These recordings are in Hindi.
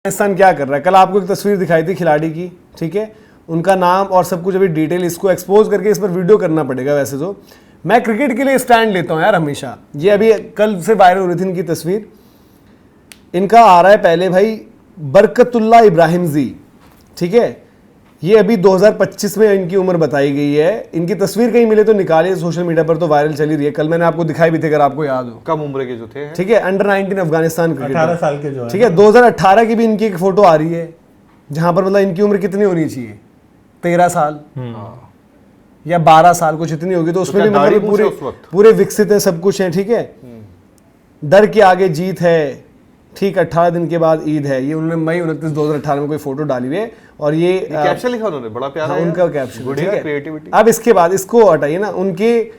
अफगानिस्तान क्या कर रहा है। कल आपको एक तस्वीर दिखाई थी खिलाड़ी की, ठीक है, उनका नाम और सब कुछ अभी डिटेल इसको एक्सपोज करके इस पर वीडियो करना पड़ेगा। वैसे तो मैं क्रिकेट के लिए स्टैंड लेता हूँ यार हमेशा। ये अभी कल से वायरल हो रही थी इनकी तस्वीर, इनका आ रहा है पहले भाई बरकतुल्लाह इब्राहिम जी, ठीक है, ये अभी 2025 में इनकी उम्र बताई गई है। इनकी तस्वीर कहीं मिले तो निकालिए, सोशल मीडिया पर तो वायरल चली रही है। कल मैंने आपको दिखाई भी थे अगर आपको याद हो। कम उम्र के जो थे, ठीक है, अंडर 19 अफगानिस्तान क्रिकेट, 18 साल के जो है, ठीक है। 2018 की भी इनकी एक फोटो आ रही है जहां पर मतलब इनकी उम्र कितनी होनी चाहिए, 13 साल या 12 साल कुछ इतनी होगी। तो उसमें भी मतलब पूरे विकसित है, सब कुछ है, ठीक है। डर के आगे जीत है, ठीक। 18 दिन के बाद ईद है। ये उन्होंने मई 29 2018 में कोई फोटो डाली हुई है और ये कैप्शन लिखा उन्होंने, बड़ा प्यारा है उनका कैप्शन, ठीक है। क्रिएटिविटी। अब इसके बाद इसको हटाइए ना, उनके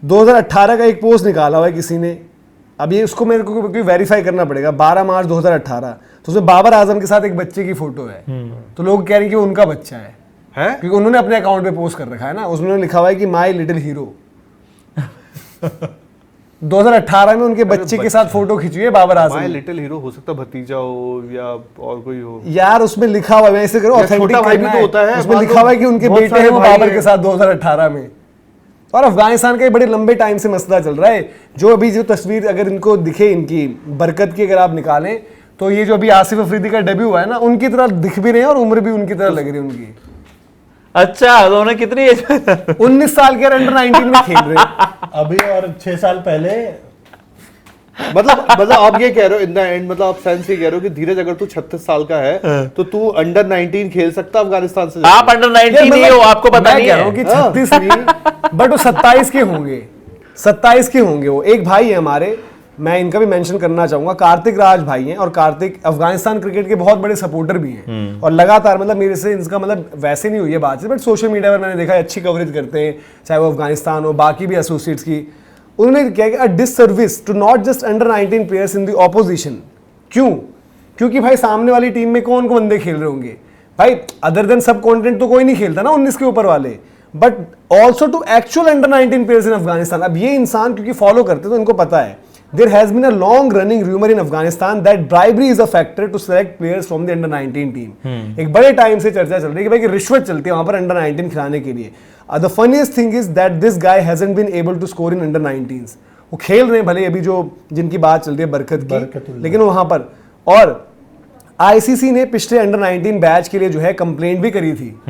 2018 का एक पोस्ट निकाला हुआ है किसी ने। अब ये उसको मेरे को वेरीफाई करना पड़ेगा। 12 मार्च 2018, तो उसमें बाबर आजम के साथ एक बच्चे की फोटो है। तो लोग कह रहे हैं कि वो उनका बच्चा है क्योंकि उन्होंने अपने अकाउंट पे पोस्ट कर रखा है ना, उसमें लिखा हुआ है कि माई लिटिल हीरो। 2018 में उनके बच्चे के साथ फोटो खींची है Babar Azam. My little hero हो सकता भतीजा हो या और कोई हो यार, उसमें लिखा हुआ है, मैं इसे करो ऑथेंटिक करना है, होता है उसमें लिखा हुआ है कि उनके बेटे हैं वो बाबर के साथ 2018 में। और अफगानिस्तान का बड़े लंबे टाइम से मसला चल रहा है। जो अभी जो तस्वीर अगर इनको दिखे इनकी बरकत की, अगर आप निकालें तो ये जो अभी आसिफ अफरीदी का डेब्यू हुआ है ना, उनकी तरह दिख भी रहे हैं और उम्र भी उनकी तरह लग रही है उनकी। अच्छा, तो उन्हें कितनी एज 19 साल के अंडर 19 में खेल रहे हैं अभी, और 6 साल पहले। मतलब आप ये कह रहे हो इन द एंड, मतलब आप सेंस ये कह रहे हो कि धीरज अगर तू 36 साल का है तो तू अंडर 19 खेल सकता अफगानिस्तान से। आप अंडर 19 नहीं हो, आपको पता नहीं है कि 36 नहीं, बट वो 27 के होंगे, 27 के होंगे। वो एक भाई है हमारे, मैं इनका भी मेंशन करना चाहूंगा, कार्तिक राज भाई हैं। और कार्तिक अफगानिस्तान क्रिकेट के बहुत बड़े सपोर्टर भी हैं और लगातार मतलब मेरे से इनका मतलब वैसे नहीं हुई है बातचीत, बट सोशल मीडिया पर मैंने देखा अच्छी कवरेज करते हैं, चाहे वो अफगानिस्तान हो बाकी भी एसोसिएट्स की। उन्होंने क्या किया, disservice to not just under 19 players in the opposition. क्यों? क्योंकि भाई सामने वाली टीम में कौन कौन बंदे खेल रहे होंगे भाई, अदर देन सब कॉन्टिनेंट तो कोई नहीं खेलता ना 19 के ऊपर वाले, but also to actual under 19 players in Afghanistan. अब ये इंसान क्योंकि फॉलो करते तो इनको पता है, there has been a long running rumor in Afghanistan that bribery is a factor to select players from the under 19 team। एक बड़े टाइम से चर्चा चल रही है कि भाई कि रिश्वत चलती है वहां पर अंडर 19 खिलाने के लिए। The funniest thing is that this guy hasn't been able to score in under 19s। वो खेल रहे हैं भले अभी जो जिनकी बात चल रही है बरकत की, लेकिन वहां पर। और आईसीसी ने पिछले अंडर 19 बैच के लिए जो है कंप्लेंट भी करी थी।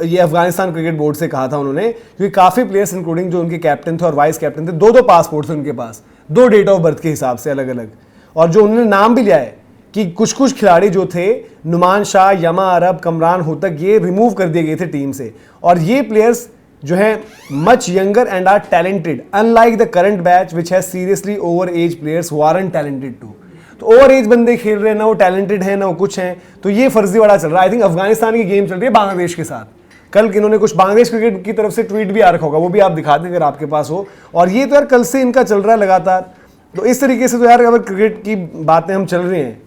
ये अफगानिस्तान क्रिकेट बोर्ड से कहा था उन्होंने, क्योंकि काफी प्लेयर्स इंक्लूडिंग जो उनके कैप्टन थे और वाइस कैप्टन थे, दो पासपोर्ट थे उनके पास, 2 डेट ऑफ बर्थ के हिसाब से अलग अलग। और जो उन्होंने नाम भी लिया है कि कुछ कुछ खिलाड़ी जो थे, नुमान शाह, यमा अरब, कमरान होतक, ये रिमूव कर दिए गए थे टीम से। और ये प्लेयर्स जो है much younger and are talented unlike the current batch which has seriously over age players who aren't talented too. तो ओवर एज बंदे खेल रहे हैं ना, वो टैलेंटेड है ना वो कुछ है, तो ये फर्जीवाड़ा चल रहा है। आई थिंक अफगानिस्तान की गेम चल रही है बांग्लादेश के साथ। कल इन्होंने कुछ बांग्लादेश क्रिकेट की तरफ से ट्वीट भी आ रखा होगा, वो भी आप दिखा दें अगर आपके पास हो। और ये तो यार कल से इनका चल रहा है लगातार। तो इस तरीके से तो यार अगर क्रिकेट की बातें हम चल रही हैं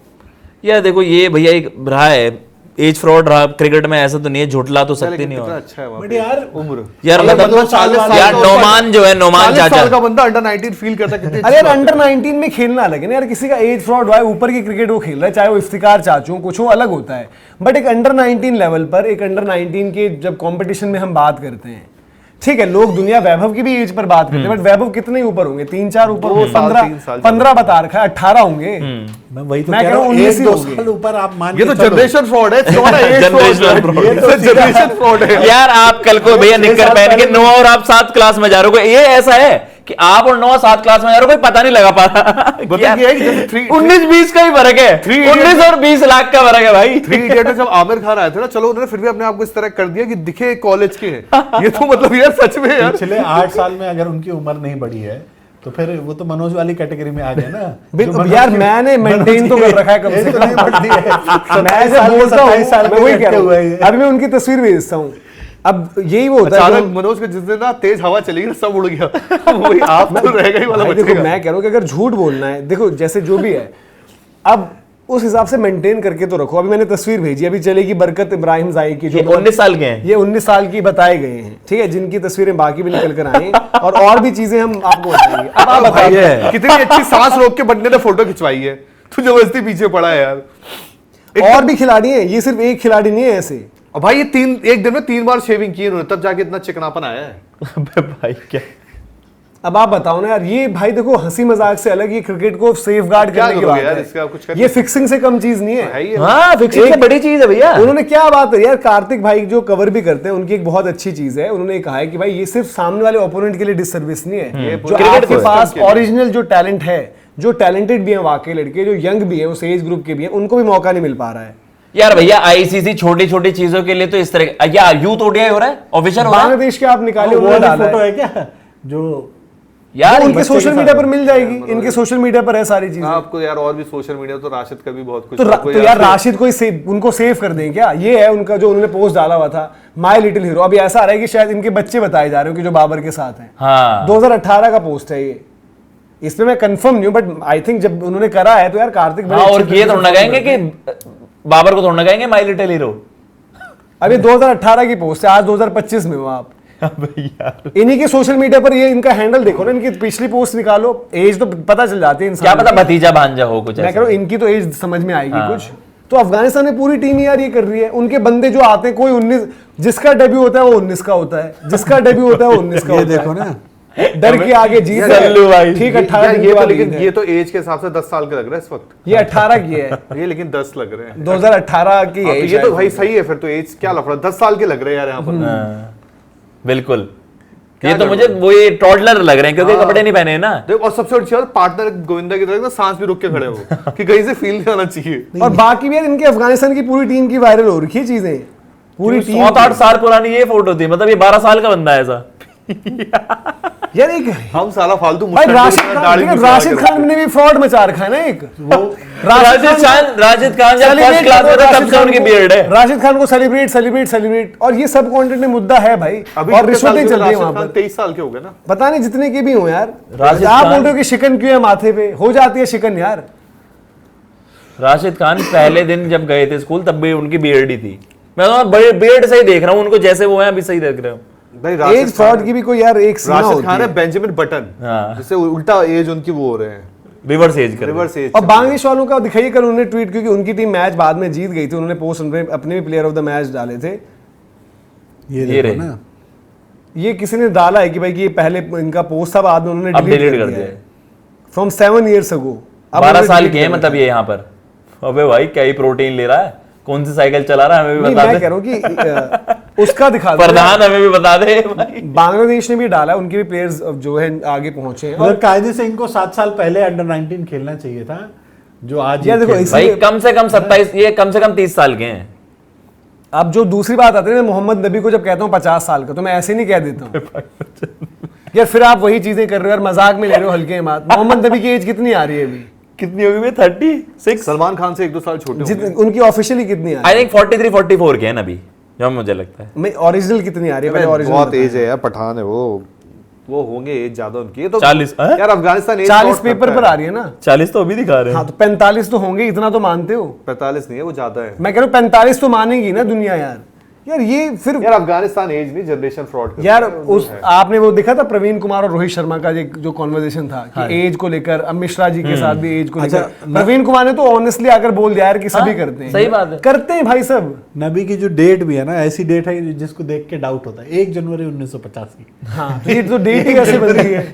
यार, देखो ये भैया एक रहा है एज फ्रॉड रहा क्रिकेट में, ऐसा तो नहीं है, झुटला तो सकते नहीं हो। अच्छा है बट यार उम्र, यार मतलब 40 साल यार नोमान जो है, नोमान चाचा का बंदा अंडर 19 फील करता है। अरे यार अंडर 19 में खेलना अलग है ना यार, किसी का एज फ्रॉड हुआ है, ऊपर की क्रिकेट वो खेल रहा है, चाहे वो इफ्तिकार चाचू कुछ हो, अलग होता है। बट एक अंडर 19 लेवल पर, एक अंडर 19 के जब कंपटीशन में हम बात करते हैं, ठीक है, लोग दुनिया वैभव की भी एज पर बात करते हैं, बट वैभव कितने ऊपर होंगे? 3-4 ऊपर, 15 बता रखा है, 18 होंगे। मैं वही तो कह रहा हूं, 1-2 साल ऊपर आप मान, ये तो जनरेशन फ्रॉड है, जनरेशन फ्रॉड है यार। आप कल को भैया निक्कर पहन के 9 और आप 7 क्लास में जा रहे हो, ये ऐसा है कि आप और 9 7 क्लास में जा रहे हो, कोई पता नहीं लगा पा रहा। 19-20 का ही फर्क है, 19 और 20 लाख का फर्क है भाई। 3 इडियट में जब आमिर खान आए थे ना, चलो उन्होंने फिर भी अपने आप को इस तरह कर दिया कि दिखे कॉलेज के हैं। ये तो मतलब यार सच में यार पिछले 8 साल में अगर उनकी उम्र नहीं बढ़ी है तो फिर वो तो मनोज वाली कैटेगरी में आ गए ना। यार मैंने मेंटेन तो कर रखा है कम से कम, मैं ऐसे बोलता हूं। अभी मैं उनकी तस्वीर भेजता हूं। अब यही वो होता है मनोज के जिस दिन ना तेज हवा चली ना, सब उड़ गया। वही आप तो रह गई वाला बचेगा। देखो मैं कह रहा हूं कि अगर झूठ बोलना है, देखो जैसे जो भी है, अब उस हिसाब से मेंटेन करके तो रखो। अभी मैंने तस्वीर भेजी, अभी चलेगी बरकत इब्राहिम जाई की, जो 19 साल के हैं, ये 19 साल की बताए गए हैं, ठीक है, जिनकी तस्वीरें बाकी भी निकल कर आई और भी चीजें हम आपको बताएंगे। अब आप बताइए कितनी अच्छी सांस रोक के बंदे ने फोटो खिंचवाई है, तू जबरदस्ती पीछे पड़ा है यार। और भी खिलाड़ी हैं, ये सिर्फ एक खिलाड़ी नहीं है ऐसे। और भाई ये एक दिन में 3 बार शेविंग की इन्होंने, तब जाके इतना चिकनापन आया है। अबे भाई क्या, अब आप बताओ ना यार, ये भाई देखो हंसी मजाक से अलग, ये क्रिकेट को सेफ गार्ड क्या करने की करोगे बात यार, है। इसका कुछ कर ये फिक्सिंग से कम चीज नहीं है। है ही है। हाँ फिक्सिंग से बड़ी चीज है भैया। उन्होंने क्या बात है यार, कार्तिक भाई जो कवर भी करते हैं उनकी एक बहुत अच्छी चीज है, उन्होंने कहा है कि भाई ये सिर्फ सामने वाले ओपोनेंट के लिए डिससर्विस नहीं है, जो क्रिकेट आपके को पास के लिए। ओरिजिनल जो टैलेंट है, जो टैलेंटेड भी है वाकई लड़के, जो यंग भी है, उस एज ग्रुप के भी हैं, उनको भी मौका नहीं मिल पा रहा है। यार भैया आईसीसी छोटी छोटी चीजों के लिए तो इस तरह या यूथ ओडीआई हो रहा है, ऑफिशियल हो रहा है बांग्लादेश के आप निकाले, वो उन्होंने वाली डाला फोटो है, है क्या जो यार। उनके बच्चे सोशल के मीडिया साथ पर मिल जाएगी, इनके सोशल मीडिया पर है सारी चीजें। आपको यार और भी सोशल मीडिया, तो राशिद का भी बहुत कुछ, तो यार राशिद को उनको सेव कर दें क्या? ये है उनका जो उन्होंने पोस्ट डाला हुआ था, माय लिटिल हीरो। अभी ऐसा आ रहा है कि शायद इनके बच्चे बताए जा रहे हो कि जो बाबर के साथ हैं। हाँ 2018 का पोस्ट है ये, इसमें मैं कंफर्म नहीं हूं, बट आई थिंक जब उन्होंने करा है तो यार कार्तिक बड़े हाँ, और अच्छे ये तरीके थोड़ा से कहेंगे follow कि बाबर को थोड़ा कहेंगे माई लिटिल हीरो। अभी 2018 की पोस्ट है, आज 2025 में हो आप। अबे यार इन्हीं के सोशल मीडिया पर ये इनका हैंडल देखो ना, इनकी पिछली पोस्ट निकालो, एज तो पता चल जाती है इंसान क्या पता को। भतीजा भांजा हो कुछ मैं ऐसा। कह रहा हूं इनकी तो एज समझ में आएगी हाँ। कुछ। तो अफगानिस्तान में पूरी टीम यार ये कर रही है, उनके बंदे जो आते हैं, कोई 19, जिसका डेब्यू होता है वो 19 का होता है, जिसका डेब्यू होता है वो 19 का ये होता है। देखो ना, डर के आगे जीत यार, सल्लू भाई। ठीक, यार 18 दिन ये के तो, बाद लेकिन जीत है। ये तो एज के हिसाब से 10 साल के लग रहा है इस वक्त। ये 18 की है, ये लेकिन 10 लग रहे हैं। 2018 की हाँ, है तो ये तो भाई सही है फिर, तो एज क्या लफड़ा, 10 साल के लग रहे हैं यार यहाँ पर। हाँ, बिल्कुल। क्या ये तो करोगे? मुझे वो ये टॉडलर लग रहे हैं क्योंकि हाँ। कपड़े नहीं पहने हैं ना। देखो, और सबसे बड़ी चीज, पार्टनर गोविंदा की तरह ना सांस भी रुक के खड़े हो कि कहीं से फील नहीं आना चाहिए। और बाकी भी यार इनके अफगानिस्तान की पूरी टीम की वायरल हो रखी है चीजें, पूरी टीम 7-8 साल पुरानी ये फोटो थी, मतलब ये 12 साल का बंदा है ऐसा। यार। एक हम साला फालतू भाई मुस्लिम राशिद लोग खान, दाढ़ी ठीक है, मुंह राशिद सड़ा खान ने भी फ्रॉड मचा रखा है ना एक वो। राशिद खान जब फर्स्ट क्लास में था तब से उनकी बियर्ड है। राशिद खान को सेलिब्रेट, और ये सब कंटेंट में मुद्दा है भाई। अभी और कितने रिश्वतें साल के चल रही है राशिद वहां खान? पर, 23 साल के हो गए ना। पता नहीं जितने के भी हो यार। राशिद आप खान- बोल रहे हो कि शिकन क्यों है माथे पे, हो जाती है शिकन यार। राशिद खान पहले दिन जब गए थे स्कूल तब भी उनकी बियर्ड ही थी। मैं तो बड़े बियर्ड से ही देख रहा हूँ उनको, जैसे वो हैं अभी सही देख रहे हो। भाई एज राशिद फ्रॉड खान, की भी कोई यार एक सीमा राशिद होती खान है। है बेंजामिन बटन, हाँ। जिससे उल्टा एज उनकी वो हो रहे हैं, रिवर्स एज कर रिवर्स एज। और बांग्लादेश वालों का दिखाइए कल उन्होंने ट्वीट, क्योंकि उनकी टीम मैच बाद में जीत गई थी, उन्होंने पोस्ट अपने भी प्लेयर ऑफ द मैच डाले थे। ये ये देखो रहे। ना, ये किसी ने डाला है कि भाई कि ये पहले इनका पोस्ट था, बाद में उन्होंने अब डिलीट कर दिया है। From 7 years ago। 12 साल के हैं मतलब ये यहाँ पर। अबे भाई क्या ही प्रोटीन ले रहा है, कौन सी साइकिल चला रहा है हमें भी नहीं, बता मैं दे। कह रहा हूँ कि उसका दिखा दो। प्रधान हमें भी बता दे भाई। बांग्लादेश ने भी डाला है, उनके भी प्लेयर्स जो है आगे पहुंचे हैं। और और कायदे से इनको 7 साल पहले अंडर 19 खेलना चाहिए था, जो आज यार ये देखो, खेल इस- भाई कम से कम 27, ये कम से कम 30 साल के हैं। अब जो दूसरी बात आती है ना, मोहम्मद नबी को जब कहता हूँ 50 साल का, तो मैं ऐसे नहीं कह देता हूँ यार, फिर आप वही चीजें कर रहे हो यार, मजाक में ले रहे हो हल्के में बात। मोहम्मद नबी की एज कितनी आ रही है अभी? कितनी होगी भाई? 36। सलमान खान से 1-2 साल छोटे होंगे। उनकी ऑफिशियली कितनी आ रही आई थिंक 43-44 के हैं अभी, जो मुझे लगता है। है? ओरिजिनल कितनी आ रही है पहले? बहुत ओरिजिनल एज है यार, पठान है वो होंगे एज ज्यादा उनकी। ये तो 40 हैं? यार अफगानिस्तान एज 40 शॉर्ट पेपर करता पर आ रही है ना। 40 तो अभी दिखा रहे हैं। हाँ तो 45 तो होंगे, इतना तो मानते हो? 45 नहीं है, वो ज्यादा है। मैं कह रहा हूँ 45 तो मानेगी ना दुनिया यार। यार ये फिर यार अफगानिस्तान एज नहीं, जनरेशन फ्रॉड यार उस आपने वो देखा था प्रवीण कुमार और रोहित शर्मा का जो कॉन्वर्सेशन था कि एज को लेकर, अब मिश्रा जी के साथ भी एज को लेकर, प्रवीण कुमार ने तो ऑनेस्टली आकर बोल दिया यार कि सभी करते हैं। सही बात है। करते हैं भाई सब। नबी की जो डेट भी है ना, ऐसी डेट है जिसको देख के डाउट होता है, 1 जनवरी 1985। हाँ ये तो डेट ही ऐसी बन रही है,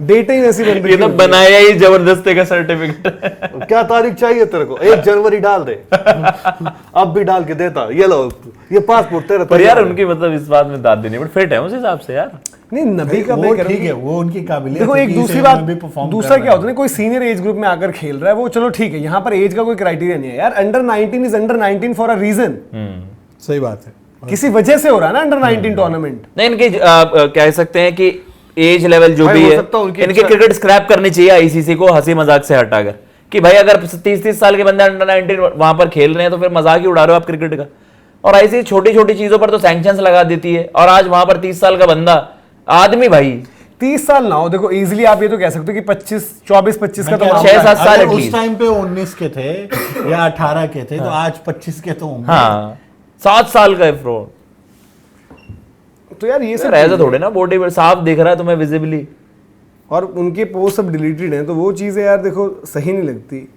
डेट ही ऐसी बन रही ये तो है। बनाया ही जबरदस्ती का सर्टिफिकेट। क्या तारीख चाहिए तेरे को? 1 जनवरी डाल दे अब भी डाल के देता, ये लो ये पासपोर्ट तेरा। पर यार उनकी मतलब इस बात में दाद देनी, बट फिट है उस हिसाब से यार। नहीं नबी का मैं वो कह रहा ठीक हूँ है, कि- वो उनकी काबिलियत देखो है एक कि दूसरी इस बात, एज में भी perform दूसरा कर क्या रहा होता है ना, कोई सीनियर एज ग्रुप में आकर खेल रहा है वो चलो ठीक है, यहाँ पर एज का कोई क्राइटेरिया नहीं है यार। Under 19 is under 19 for a reason, है। सही बात है। किसी वजह से हो रहा है ना अंडर 19 टूर्नामेंट। नहीं इनकी कह सकते हैं कि एज लेवल जो भाई, भी हो है, सकता है उनकी इनकी इच्छा- क्रिकेट स्क्रैप करनी चाहिए आईसीसी को, हंसी मजाक से हटाकर कि भाई अगर 30-30 साल के बंदे अंडर 19 वहां पर खेल रहे हैं तो फिर मजाक ही उड़ा रहे हो आप क्रिकेट का। और ऐसी छोटी छोटी चीजों पर तो सैंक्शंस लगा देती है, और आज वहां पर 30 साल का बंदा आदमी भाई 30 साल ना हो, देखो इजीली आप ये तो कह सकते हो कि 24-25 का तो मैं कह रहा हूँ, मामला है। 6-7 साल अगर at least। उस टाइम पे 19 के थे या 18 के थे, तो आज 25 के तो होंगे। हाँ 7 साल का है फ्रॉड। तो यार ये सब ऐसा थोड़े ना, बॉडी साफ दिख रहा है तुम्हें विजिबली। और उनके पोस्ट सब डिलीटेड हैं, तो वो चीजें यार देखो सही नहीं लगती।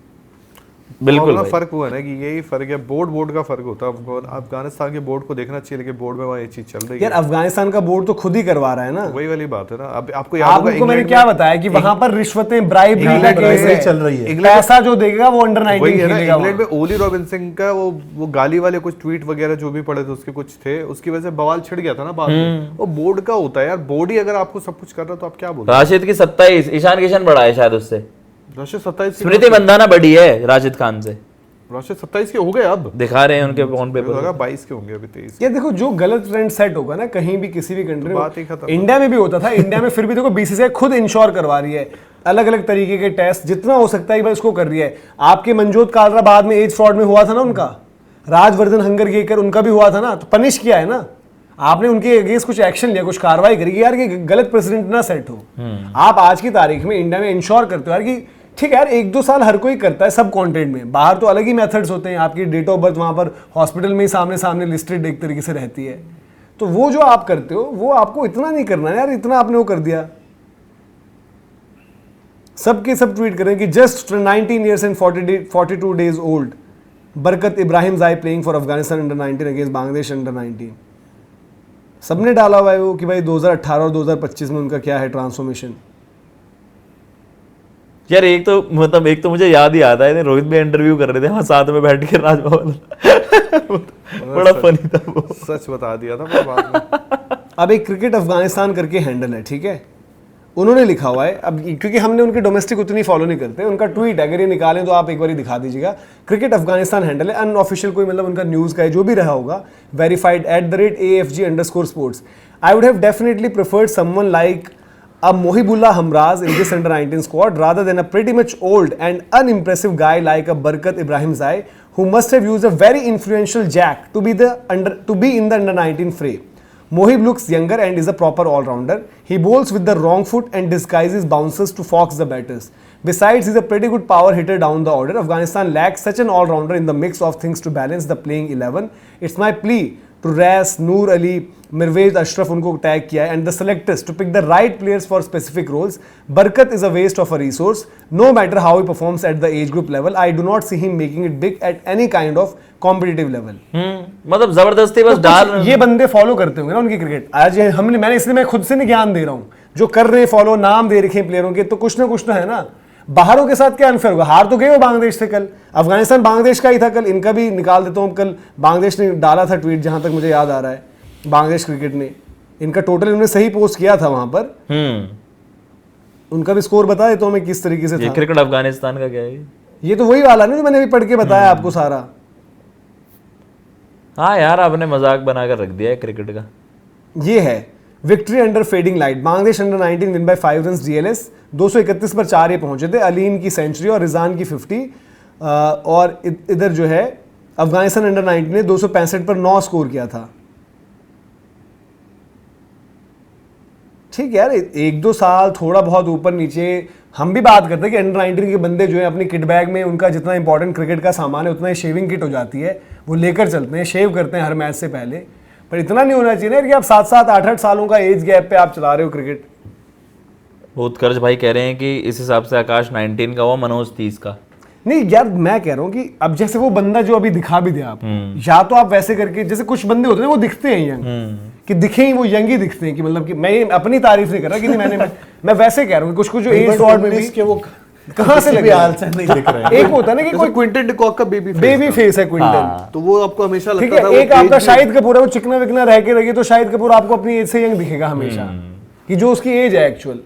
बिल्कुल अपना भाई। फर्क हुआ ना कि यही फर्क है, बोर्ड का फर्क होता है। अफगानिस्तान के बोर्ड को देखना चाहिए, लेकिन बोर्ड में वहाँ ये चीज चल रही यार है। अफगानिस्तान का बोर्ड तो खुद ही करवा रहा है ना। वही वाली बात है ना। अब आपको याद होगा आपको मैंने इंग्लैंड क्या में- बताया कि वहां पर रिश्वतें, ब्राइबरी का इंग्लैंड केस में है, चल रही है। पैसा जो देगा वो अंडर 19 वही है ना, खेलेगा इंग्लैंड वहाँ। में ओली रॉबिन्सन का वो गाली वाले कुछ ट्वीट वगैरह जो भी पड़े थे उसके कुछ थे, उसकी वजह से बवाल छिड़ गया था ना बाद में। वो बोर्ड का होता है यार, बोर्ड ही अगर आपको सब कुछ कर रहा है तो आप क्या बोल रहे राशिद की 27, ईशान किशन बड़ा है शायद उससे। हो? राशिद 27 स्मृति मंदाना बड़ी है राशिद खान से, राशिद 27 के हो गए अब, दिखा रहे हैं उनके फोन पे। मेरे को लगा 22 के होंगे अभी 23। ये देखो जो गलत ट्रेंड सेट होगा ना कहीं भी किसी भी कंट्री बात ही में, खत्म। इंडिया में भी होता था, इंडिया में फिर भी देखो बीसीसीआई खुद इंश्योर करवा रही है, अलग अलग तरीके के टेस्ट जितना हो सकता है भाई उसको कर रही है। आपके मनजोत कालरा बाद में एज फ्रॉड में हुआ था ना उनका, राजवर्धन हंगरगेकर उनका भी हुआ था ना, तो पनिश किया है ना आपने, उनके अगेंस्ट कुछ एक्शन लिया, कुछ कार्रवाई करी यार कि गलत प्रेसिडेंट ना सेट हो। आप आज की तारीख में इंडिया में इंश्योर करते हो यार कि ठीक है यार 1-2 साल हर कोई करता है सब कंटेंट में, बाहर तो अलग ही मेथड्स होते हैं, आपकी डेट ऑफ बर्थ वहां पर हॉस्पिटल में ही सामने सामने लिस्टेड एक तरीके से रहती है। तो वो जो आप करते हो वो आपको इतना नहीं करना है यार, इतना आपने वो कर दिया। सबके सब ट्वीट करें कि just 19 years and 42 days old बरकत इब्राहिम जाई playing for Afghanistan under 19 against Bangladesh under 19। सबने डाला हुआ है वो कि भाई 2018 और 2025 में उनका क्या है ट्रांसफॉर्मेशन। यार एक तो मुझे याद ही आता है, रोहित भाई इंटरव्यू कर रहे थे वहां साथ में बैठ के राजभवन बड़ा फनी था वो। सच बता दिया था मैं बाद में। अब एक क्रिकेट अफगानिस्तान करके हैंडल है, ठीक है, उन्होंने लिखा हुआ है। अब क्योंकि हमने उनके डोमेस्टिक उतनी फॉलो नहीं करते, उनका ट्वीट अगर ये निकालें तो आप एक बार दिखा दीजिएगा। क्रिकेट अफगानिस्तान हैंडल है, अनऑफिशियल कोई मतलब उनका न्यूज़ का है जो भी रहा होगा, verified @AFG_sports। I would have definitely preferred someone like a Mohibullah Hamraz in this under 19 squad rather than a pretty much old and unimpressive guy like a Barkat Ibrahim Zai, who must have used a very influential jack to be in the under 19 fray. Mohib looks younger and is a proper all-rounder. He bowls with the wrong foot and disguises bouncers to fox the batters. Besides, he's a pretty good power hitter down the order. Afghanistan lacks such an all-rounder in the mix of things to balance the playing 11. It's my plea to Ras, Noor Ali, Mirwais Ashraf उनको टैग किया है and the selectors to pick the right players for specific roles. Barkat is a waste of a resource. No matter how he performs at the age group level, I do not see him making it big at any kind of competitive level. मतलब जबरदस्ती बस डाल ये बंदे फॉलो करते होंगे ना उनकी क्रिकेट। आज मैंने इसलिए मैं खुद से नहीं ज्ञान दे रहा हूँ, जो कर रहे हैं फॉलो, नाम दे रखे हैं प्लेयरों के, तो कुछ ना कुछ तो है ना। बाहरों के साथ क्या अनफेयर होगा, हार तो गए वो बांग्लादेश से कल, अफगानिस्तान बांग्लादेश का ही था कल, इनका भी निकाल देता हूँ। कल बांग्लादेश ने डाला था ट्वीट, जहां तक मुझे याद आ रहा है, बांग्लादेश क्रिकेट ने इनका टोटल इन्होंने सही पोस्ट किया था वहां पर, उनका भी स्कोर बता देता हूँ मैं किस तरीके से ये था। क्रिकेट अफगानिस्तान का क्या है? ये तो वही वाला नहीं जो मैंने अभी पढ़ के बताया आपको सारा। हाँ यार आपने मजाक बनाकर रख दिया है क्रिकेट का। ये है victory under fading light, Bangladesh under 19 win bye 5 runs DLS, 231 पर 4 ये पहुंचे थे, अलीम की सेंचुरी और रिजान की 50, और इधर जो है अफगानिस्तान अंडर 19 ने 265 पर 9 स्कोर किया था। ठीक है यार, 1-2 साल थोड़ा बहुत ऊपर नीचे हम भी बात करते हैं कि अंडर 19 के बंदे जो है अपनी किट बैग में उनका जितना इंपॉर्टेंट क्रिकेट का सामान है उतना ही शेविंग किट हो जाती है, वो लेकर चलते हैं, शेव करते हैं हर मैच से पहले। पर इतना नहीं होना चाहिए ना कि आप 7-7, 8-8 सालों का एज गैप पे आप चला रहे हो क्रिकेट। उत्कर्ष भाई कह रहे हैं कि इस हिसाब से आकाश 19 का हुआ, मनोज 30 का। नहीं यार, मैं कह रहा हूँ कि अब जैसे वो बंदा जो अभी दिखा भी दिया आप, या तो आप वैसे करके, जैसे कुछ बंदे होते हैं वो दिखते हैं यंग, कि दिखे ही वो यंग ही दिखते हैं, कि मतलब कि मैं अपनी तारीफ नहीं कर रहा कि नहीं, मैं वैसे कह रहा हूँ कुछ जो एज फ्रॉड में भी के वो कहाँ से लगे हाल से नहीं दिख रहे हैं। एक होता है ना कि कोई क्विंटन डिकॉक का बेबी फेस है क्विंटन, तो वो आपको हमेशा ठीक लगता था है। एक आपका शाहिद कपूर है, वो चिकना विकना रह के रहिए तो शाहिद कपूर आपको अपनी एज से यंग दिखेगा हमेशा, कि जो उसकी एज है एक्चुअल।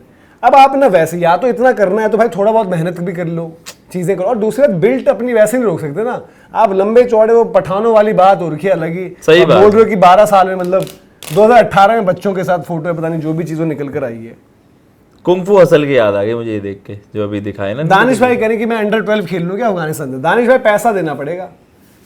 अब आप ना वैसे या तो इतना करना है तो भाई थोड़ा बहुत मेहनत भी कर लो, चीजें करो, और दूसरी बात बिल्ट अपनी वैसे नहीं रोक सकते ना आप, लंबे चौड़े वो पठानों वाली बात हो रखी है अलग ही। सही बात बोल रहे हो कि 12 साल में, मतलब 2018 में बच्चों के साथ फोटो है, पता नहीं जो भी चीजों निकल कर आई है। कुंफू असल की याद आ गई मुझे ये देख के, जो अभी दिखाए ना। दानिश भाई कह रहे कि मैं अंडर 12 खेल लूँ क्या अफगानिस्तान में। दानिश भाई पैसा देना पड़ेगा,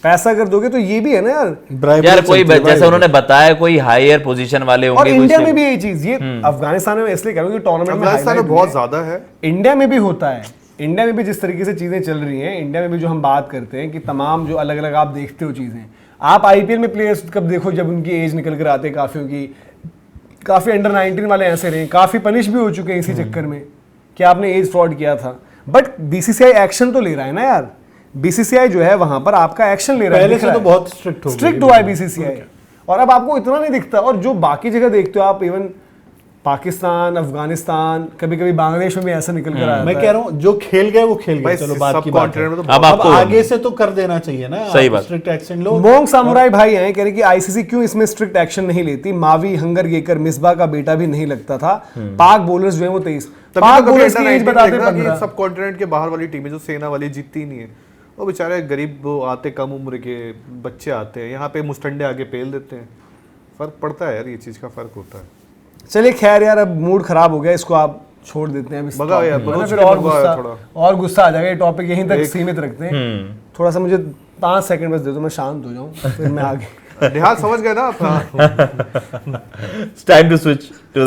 पैसा अगर दोगे तो ये भी है ना यार। यार कोई जैसे उन्होंने बताया कोई हायर पोजीशन वाले और होंगे, इंडिया में भी यही चीज, ये अफगानिस्तान में इसलिए कह रहा हूँ कि टूर्नामेंट में अफगानिस्तान में बहुत ज्यादा है, इंडिया में भी होता है। इंडिया में भी जिस तरीके से चीजें चल रही हैं, इंडिया में भी जो हम बात करते हैं कि तमाम जो अलग अलग आप देखते हो चीजें, आप आईपीएल में प्लेयर्स कब देखो जब उनकी एज निकल कर आते हैं काफियों की, काफी अंडर 19 वाले ऐसे रहे, काफी पनिश भी हो चुके हैं इसी चक्कर में कि आपने एज फ्रॉड किया था। बट बीसीसीआई एक्शन तो ले रहा है ना यार, बीसीसीआई जो है वहां पर आपका एक्शन ले रहा है, पहले दिख से रहा तो है। बहुत स्ट्रिक्ट हो स्ट्रिक्ट हुआ है बीसीसीआई, और अब आपको इतना नहीं दिखता। और जो बाकी जगह देखते हो आप, इवन पाकिस्तान, अफगानिस्तान, कभी कभी बांग्लादेश में भी ऐसा निकल कर आया मैं कह रहा हूँ जो खेल गए वो खेल गए, भाई चलो बात की सब बात है। कॉन्टिनेंट में तो अब अब आपको आगे से तो कर देना चाहिए ना, सही बात। स्ट्रिक्ट एक्शन लो। मोंग सामुराई भाई हैं, कह रहे कि आईसीसी क्यों इसमें स्ट्रिक्ट एक्शन नहीं लेती। मावी हंगर गेकर मिसबा का बेटा भी नहीं लगता था। पाक बॉलर्स जो है वो 23, तभी पाक तो कभी बॉलर्स की अंडर एज 19 बताते देखना कि 15। सब कॉन्टिनेंट के बाहर वाली टीमें जो सेना वाली जीतती नहीं है, वो बेचारे गरीब वो आते कम उम्र के बच्चे आते हैं, यहाँ पे मुस्टंडे आगे पेल देते हैं। फर्क पड़ता है यार, ये चीज का फर्क होता है। चलिए खैर यार, अब मूड खराब हो गया, इसको आप छोड़ देते हैं अब इस भगाओ यार, topic में, है ना, बलोच फिर के और भगाओ गुस्सा थोड़ा। और गुस्सा आ जाएगा। ये टॉपिक यहीं तक सीमित रखते हैं। थोड़ा सा मुझे 5 सेकंड बस दे दो, मैं शांत हो जाऊं, फिर मैं आगे निहाल समझ गए ना आप? Time to switch to